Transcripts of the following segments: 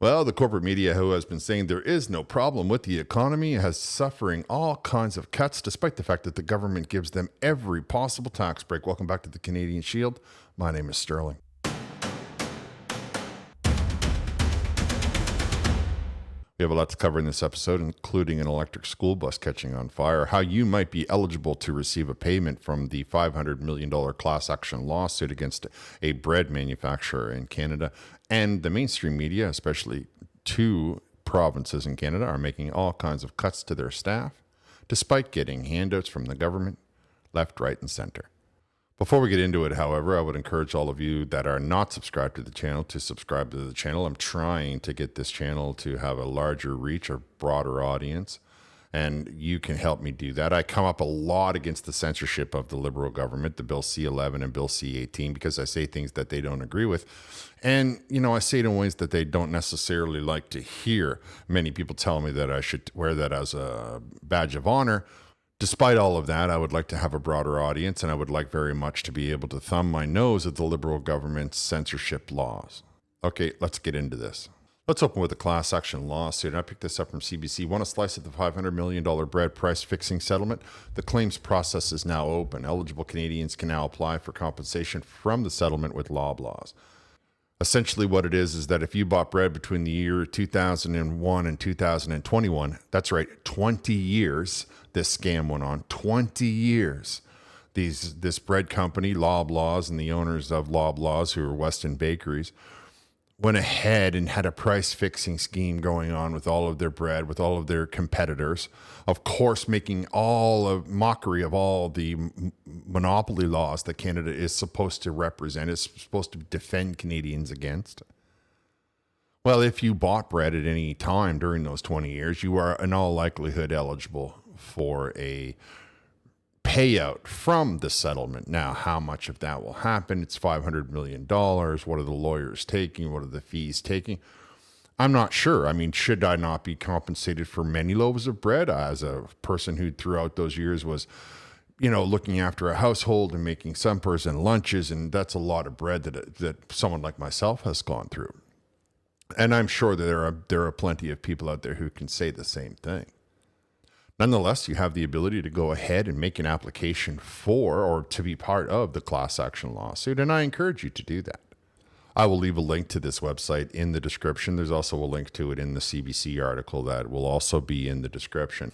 Well, the corporate media, who has been saying there is no problem with the economy, has suffering all kinds of cuts, despite the fact that the government gives them every possible tax break. Welcome back to the Canadian Shield. My name is Sterling. We have a lot to cover in this episode, including an electric school bus catching on fire, how you might be eligible to receive a payment from the $500 million class action lawsuit against a bread manufacturer in Canada, and the mainstream media, especially two provinces in Canada, are making all kinds of cuts to their staff, despite getting handouts from the government, left, right, and center. Before we get into it, however, I would encourage all of you that are not subscribed to the channel to subscribe to the channel. I'm trying to get this channel to have a larger reach, a broader audience, and you can help me do that. I come up a lot against the censorship of the Liberal government, the Bill C-11 and Bill C-18, because I say things that they don't agree with. And, I say it in ways that they don't necessarily like to hear. Many people tell me that I should wear that as a badge of honor. Despite all of that, I would like to have a broader audience, and I would like very much to be able to thumb my nose at the Liberal government's censorship laws. Okay, let's get into this. Let's open with a class action lawsuit. I picked this up from CBC. Want a slice of the $500 million bread price fixing settlement? The claims process is now open. Eligible Canadians can now apply for compensation from the settlement with Loblaws. Essentially what it is that if you bought bread between the year 2001 and 2021, that's right, 20 years this scam went on, 20 years. This bread company, Loblaws, and the owners of Loblaws, who are Weston Bakeries, went ahead and had a price fixing scheme going on with all of their bread, with all of their competitors, of course, making all of mockery of all the monopoly laws that Canada is supposed to represent, is supposed to defend Canadians against. Well, if you bought bread at any time during those 20 years, you are in all likelihood eligible for a payout from the settlement. Now, how much of that will happen? It's $500 million. What are the lawyers taking? What are the fees taking? I'm not sure. I mean, should I not be compensated for many loaves of bread as a person who throughout those years was, looking after a household and making some person lunches, and that's a lot of bread that someone like myself has gone through. And I'm sure that there are plenty of people out there who can say the same thing. Nonetheless, you have the ability to go ahead and make an application for or to be part of the class action lawsuit, and I encourage you to do that. I will leave a link to this website in the description. There's also a link to it in the CBC article that will also be in the description.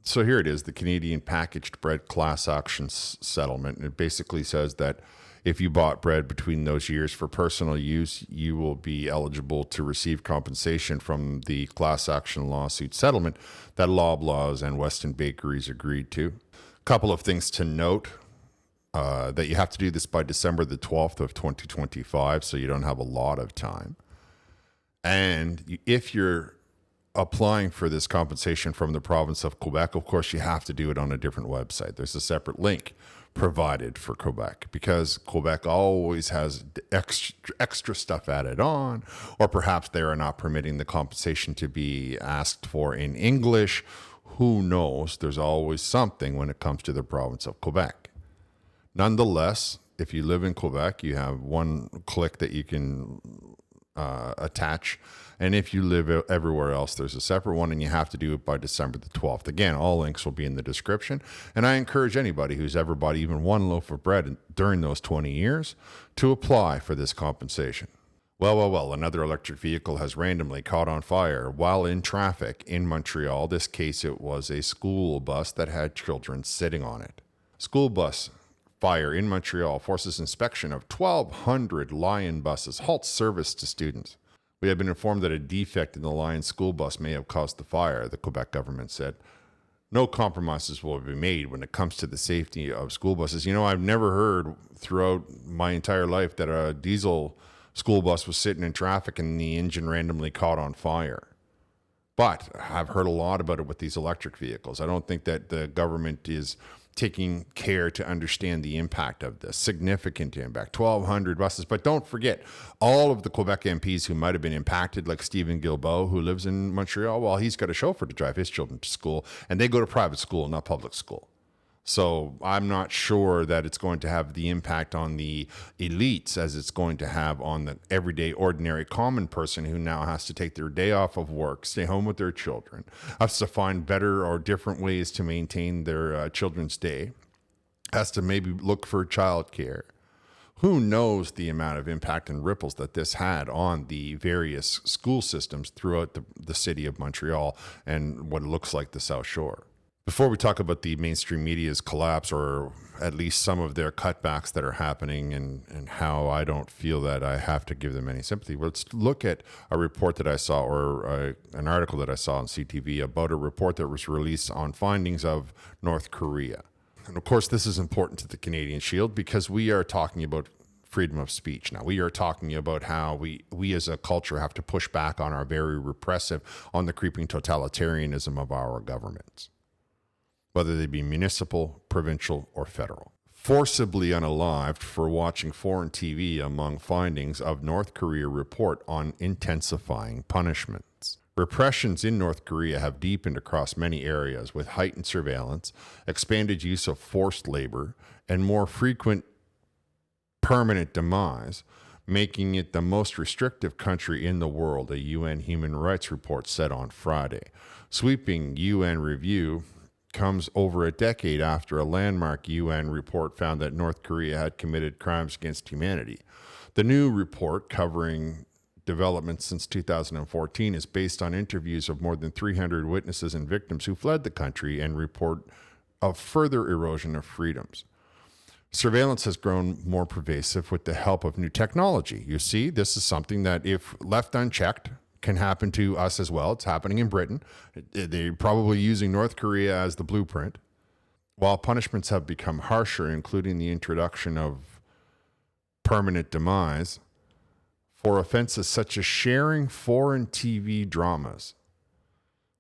So here it is, the Canadian Packaged Bread Class Action Settlement. It basically says that if you bought bread between those years for personal use, you will be eligible to receive compensation from the class action lawsuit settlement that Loblaws and Weston Bakeries agreed to. A couple of things to note, that you have to do this by December the 12th of 2025, so you don't have a lot of time. And if you're applying for this compensation from the province of Quebec, of course, you have to do it on a different website. There's a separate link provided for Quebec because Quebec always has extra stuff added on, or perhaps they are not permitting the compensation to be asked for in English. Who knows? There's always something when it comes to the province of Quebec. Nonetheless, if you live in Quebec, you have one click that you can attach. And if you live everywhere else, there's a separate one, and you have to do it by December the 12th. Again, all links will be in the description. And I encourage anybody who's ever bought even one loaf of bread during those 20 years to apply for this compensation. Well, another electric vehicle has randomly caught on fire while in traffic in Montreal. This case, it was a school bus that had children sitting on it. School bus fire in Montreal forces inspection of 1,200 Lion buses, halts service to students. We have been informed that a defect in the Lion school bus may have caused the fire, the Quebec government said. No compromises will be made when it comes to the safety of school buses. I've never heard throughout my entire life that a diesel school bus was sitting in traffic and the engine randomly caught on fire. But I've heard a lot about it with these electric vehicles. I don't think that the government is taking care to understand the impact of this. Significant impact, 1,200 buses. But don't forget, all of the Quebec MPs who might have been impacted, like Stephen Guilbeault, who lives in Montreal, well, he's got a chauffeur to drive his children to school, and they go to private school, not public school. So I'm not sure that it's going to have the impact on the elites as it's going to have on the everyday, ordinary, common person who now has to take their day off of work, stay home with their children, has to find better or different ways to maintain their children's day, has to maybe look for childcare. Who knows the amount of impact and ripples that this had on the various school systems throughout the city of Montreal and what it looks like the South Shore. Before we talk about the mainstream media's collapse, or at least some of their cutbacks that are happening, and how I don't feel that I have to give them any sympathy, let's look at a report that I saw, or an article that I saw on CTV about a report that was released on findings of North Korea. And of course, this is important to the Canadian Shield because we are talking about freedom of speech. Now, we are talking about how we as a culture have to push back on our very repressive, on the creeping totalitarianism of our governments, whether they be municipal, provincial, or federal. Forcibly unalived for watching foreign TV among findings of North Korea report on intensifying punishments. Repressions in North Korea have deepened across many areas with heightened surveillance, expanded use of forced labor, and more frequent permanent demise, making it the most restrictive country in the world, a UN Human Rights Report said on Friday. Sweeping UN review comes over a decade after a landmark UN report found that North Korea had committed crimes against humanity. The new report, covering developments since 2014, is based on interviews of more than 300 witnesses and victims who fled the country and report of further erosion of freedoms. Surveillance has grown more pervasive with the help of new technology. You see, this is something that, if left unchecked, can happen to us as well. It's happening in Britain. They're probably using North Korea as the blueprint. While punishments have become harsher, including the introduction of permanent demise for offenses such as sharing foreign TV dramas.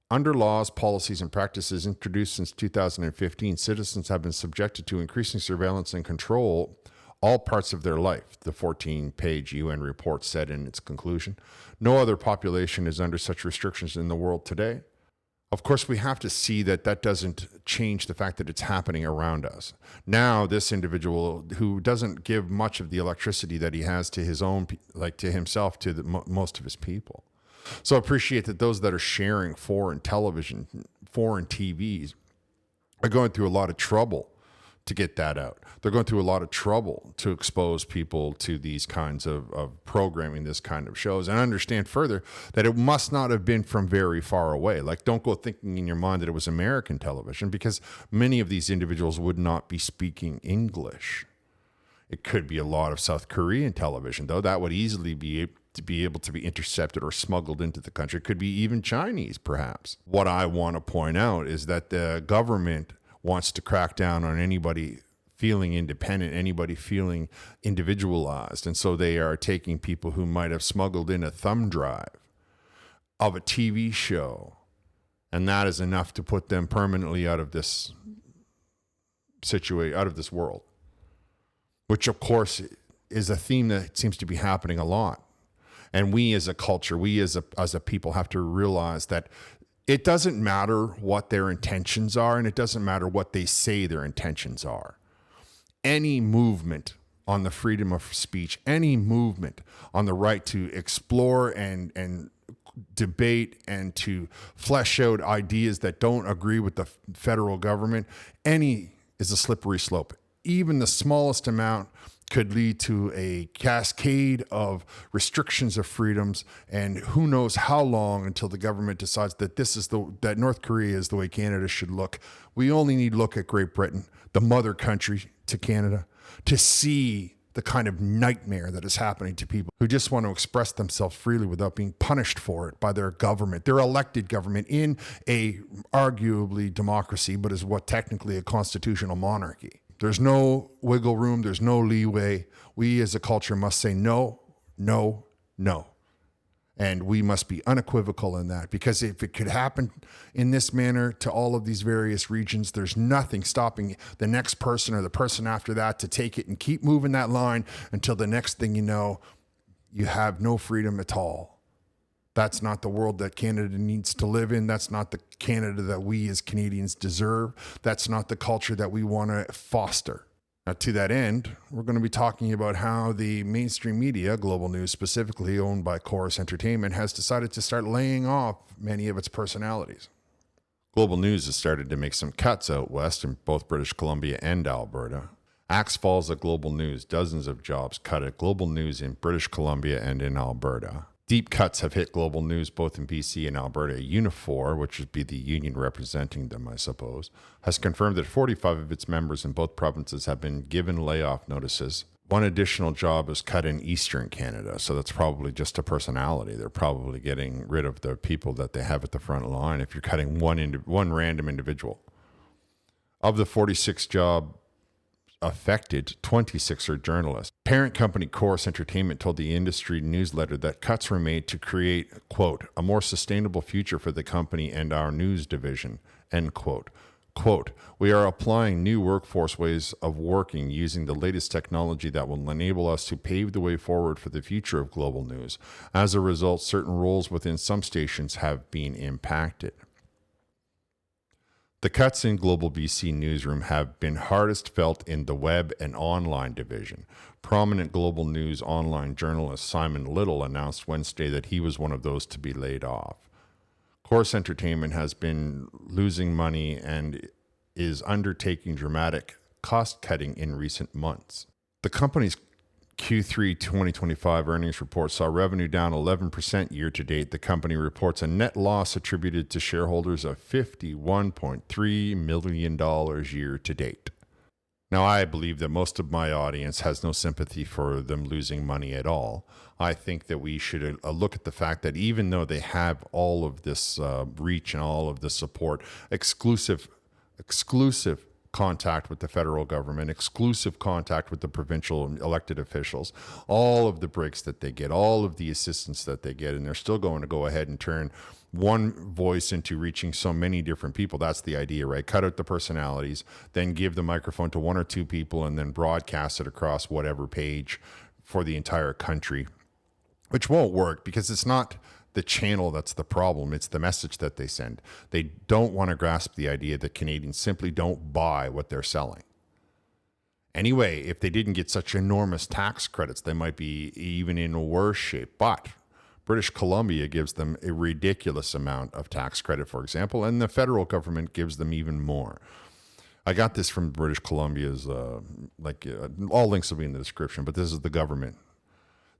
Under laws, policies, and practices introduced since 2015, citizens have been subjected to increasing surveillance and control all parts of their life, the 14-page UN report said in its conclusion. No other population is under such restrictions in the world today. Of course, we have to see that that doesn't change the fact that it's happening around us. Now, this individual who doesn't give much of the electricity that he has to his own, like to himself, to most of his people. So appreciate that those that are sharing foreign television, foreign TVs, are going through a lot of trouble to get that out. They're going through a lot of trouble to expose people to these kinds of programming, this kind of shows, and understand further that it must not have been from very far away. Like, don't go thinking in your mind that it was American television, because many of these individuals would not be speaking English. It could be a lot of South Korean television, though. That would easily be able to be intercepted or smuggled into the country. It could be even Chinese, perhaps. What I want to point out is that the government wants to crack down on anybody feeling independent, anybody feeling individualized. And so they are taking people who might have smuggled in a thumb drive of a TV show, and that is enough to put them permanently out of this situation, out of this world, which of course is a theme that seems to be happening a lot. And we as a culture, we as a people have to realize that it doesn't matter what their intentions are, and it doesn't matter what they say their intentions are. Any movement on the freedom of speech, any movement on the right to explore and debate and to flesh out ideas that don't agree with the federal government, any is a slippery slope. Even the smallest amount could lead to a cascade of restrictions of freedoms, and who knows how long until the government decides that that North Korea is the way Canada should look. We only need to look at Great Britain, the mother country to Canada, to see the kind of nightmare that is happening to people who just want to express themselves freely without being punished for it by their government, their elected government in a arguably democracy, but is what technically a constitutional monarchy. There's no wiggle room. There's no leeway. We as a culture must say no, no, no. And we must be unequivocal in that, because if it could happen in this manner to all of these various regions, there's nothing stopping the next person or the person after that to take it and keep moving that line until the next thing you know, you have no freedom at all. That's not the world that Canada needs to live in. That's not the Canada that we as Canadians deserve. That's not the culture that we want to foster. Now, to that end, we're going to be talking about how the mainstream media, Global News specifically, owned by Chorus Entertainment, has decided to start laying off many of its personalities. Global News has started to make some cuts out west in both British Columbia and Alberta. Axe falls at Global News, dozens of jobs cut at Global News in British Columbia and in Alberta. Deep cuts have hit Global News both in BC and Alberta. Unifor, which would be the union representing them, I suppose, has confirmed that 45 of its members in both provinces have been given layoff notices. One additional job is cut in Eastern Canada, so that's probably just a personality. They're probably getting rid of the people that they have at the front line if you're cutting one random individual. Of the 46 job affected, 26 are journalists. Parent company Chorus Entertainment told the industry newsletter that cuts were made to create, quote, a more sustainable future for the company and our news division, end quote. Quote, we are applying new workforce ways of working using the latest technology that will enable us to pave the way forward for the future of Global News. As a result, certain roles within some stations have been impacted. The cuts in Global BC Newsroom have been hardest felt in the web and online division. Prominent Global News online journalist Simon Little announced Wednesday that he was one of those to be laid off. Chorus Entertainment has been losing money and is undertaking dramatic cost cutting in recent months. The company's Q3 2025 earnings report saw revenue down 11% year to date. The company reports a net loss attributed to shareholders of $51.3 million year to date. Now, I believe that most of my audience has no sympathy for them losing money at all. I think that we should look at the fact that even though they have all of this reach and all of the support, exclusive contact with the federal government, exclusive contact with the provincial elected officials, all of the breaks that they get, all of the assistance that they get, and they're still going to go ahead and turn one voice into reaching so many different people. That's the idea, right? Cut out the personalities, then give the microphone to one or two people, and then broadcast it across whatever page for the entire country, which won't work because it's not the channel that's the problem. It's the message that they send. They don't want to grasp the idea that Canadians simply don't buy what they're selling. Anyway, if they didn't get such enormous tax credits, they might be even in a worse shape. But British Columbia gives them a ridiculous amount of tax credit, for example, and the federal government gives them even more. I got this from British Columbia's, all links will be in the description, but this is the government.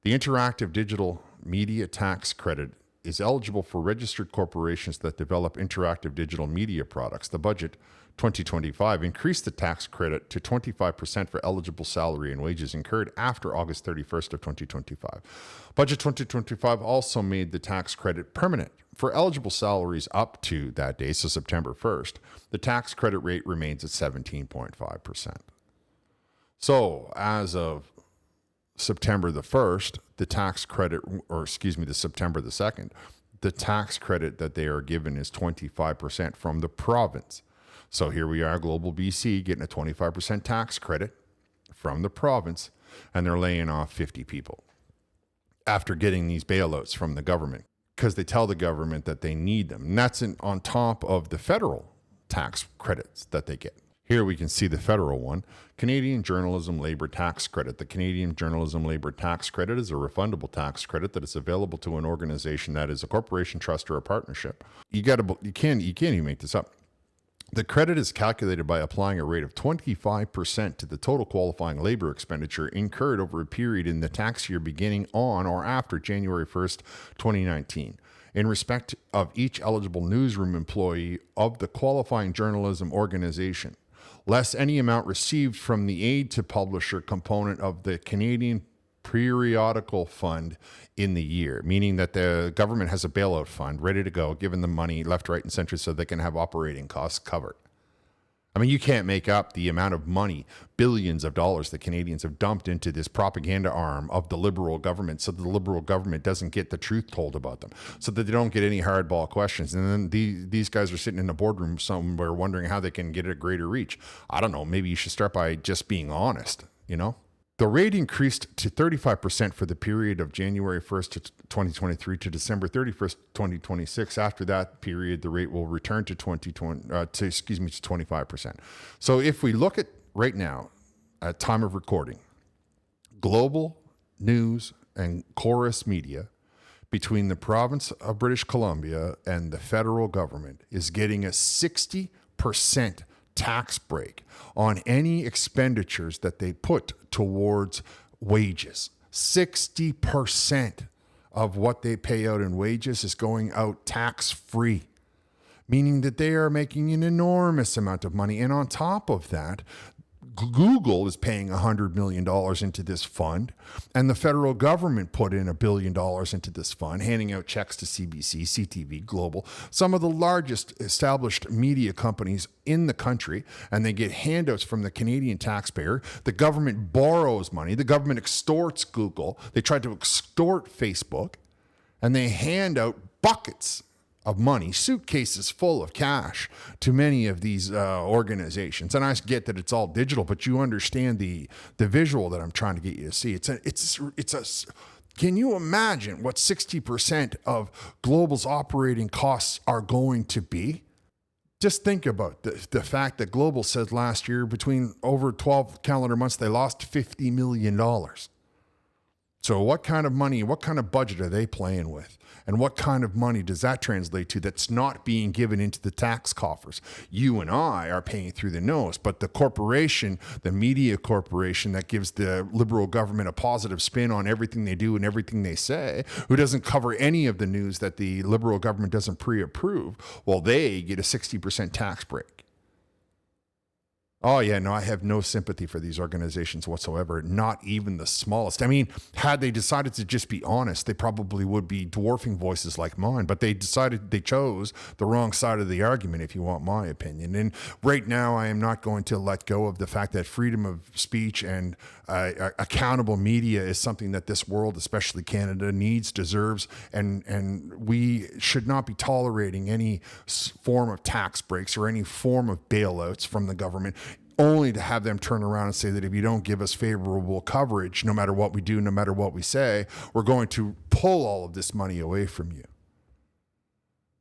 The interactive digital media tax credit is eligible for registered corporations that develop interactive digital media products. The budget 2025 increased the tax credit to 25% for eligible salary and wages incurred after August 31st of 2025. Budget 2025 also made the tax credit permanent for eligible salaries up to that day, so September 1st. The tax credit rate remains at 17.5%. So as of September the 1st, the tax credit, the September the 2nd, the tax credit that they are given is 25% from the province. So here we are, Global BC, getting a 25% tax credit from the province, and they're laying off 50 people after getting these bailouts from the government because they tell the government that they need them. And that's on top of the federal tax credits that they get. Here we can see the federal one, Canadian Journalism Labor Tax Credit. The Canadian Journalism Labor Tax Credit is a refundable tax credit that is available to an organization that is a corporation, trust, or a partnership. You can't even make this up. The credit is calculated by applying a rate of 25% to the total qualifying labor expenditure incurred over a period in the tax year beginning on or after January 1st, 2019. In respect of each eligible newsroom employee of the qualifying journalism organization, less any amount received from the aid to publisher component of the Canadian periodical fund in the year, meaning that the government has a bailout fund ready to go, giving them money left, right, and center so they can have operating costs covered. I mean, you can't make up the amount of money, billions of dollars that Canadians have dumped into this propaganda arm of the Liberal government so the Liberal government doesn't get the truth told about them, so that they don't get any hardball questions. And then these guys are sitting in a boardroom somewhere wondering how they can get a greater reach. I don't know. Maybe you should start by just being honest, you know? The rate increased to 35% for the period of January 1st to 2023 to December 31st, 2026. After that period, the rate will return to 25%. So if we look at right now, at time of recording, global news and chorus media between the province of British Columbia and the federal government is getting a 60% tax break on any expenditures that they put towards wages. 60% of what they pay out in wages is going out tax-free, meaning that they are making an enormous amount of money. And on top of that, Google is paying $100 million into this fund, and the federal government put in $1 billion into this fund, handing out checks to CBC, CTV, Global, some of the largest established media companies in the country, and they get handouts from the Canadian taxpayer. The government borrows money. The government extorts Google. They tried to extort Facebook, and they hand out buckets of money, suitcases full of cash to many of these organizations. And I get that it's all digital, but you understand the visual that I'm trying to get you to see. Can you imagine what 60% of Global's operating costs are going to be? Just think about the fact that Global said last year, between over 12 calendar months, they lost $50 million. So what kind of money, what kind of budget are they playing with? And what kind of money does that translate to that's not being given into the tax coffers? You and I are paying through the nose, but the corporation, the media corporation that gives the Liberal government a positive spin on everything they do and everything they say, who doesn't cover any of the news that the Liberal government doesn't pre-approve, well, they get a 60% tax break. Oh, yeah, no, I have no sympathy for these organizations whatsoever, not even the smallest. I mean, had they decided to just be honest, they probably would be dwarfing voices like mine, but they chose the wrong side of the argument, if you want my opinion. And right now, I am not going to let go of the fact that freedom of speech and accountable media is something that this world, especially Canada, needs, deserves, and we should not be tolerating any form of tax breaks or any form of bailouts from the government, only to have them turn around and say that if you don't give us favorable coverage, no matter what we do, no matter what we say, we're going to pull all of this money away from you.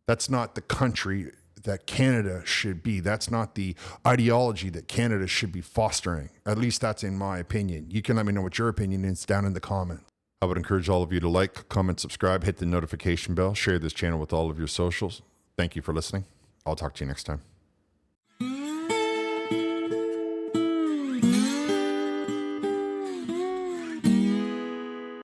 That's not the country that Canada should be. That's not the ideology that Canada should be fostering. At least that's in my opinion. You can let me know what your opinion is down in the comments. I would encourage all of you to like, comment, subscribe, hit the notification bell, share this channel with all of your socials. Thank you for listening. I'll talk to you next time.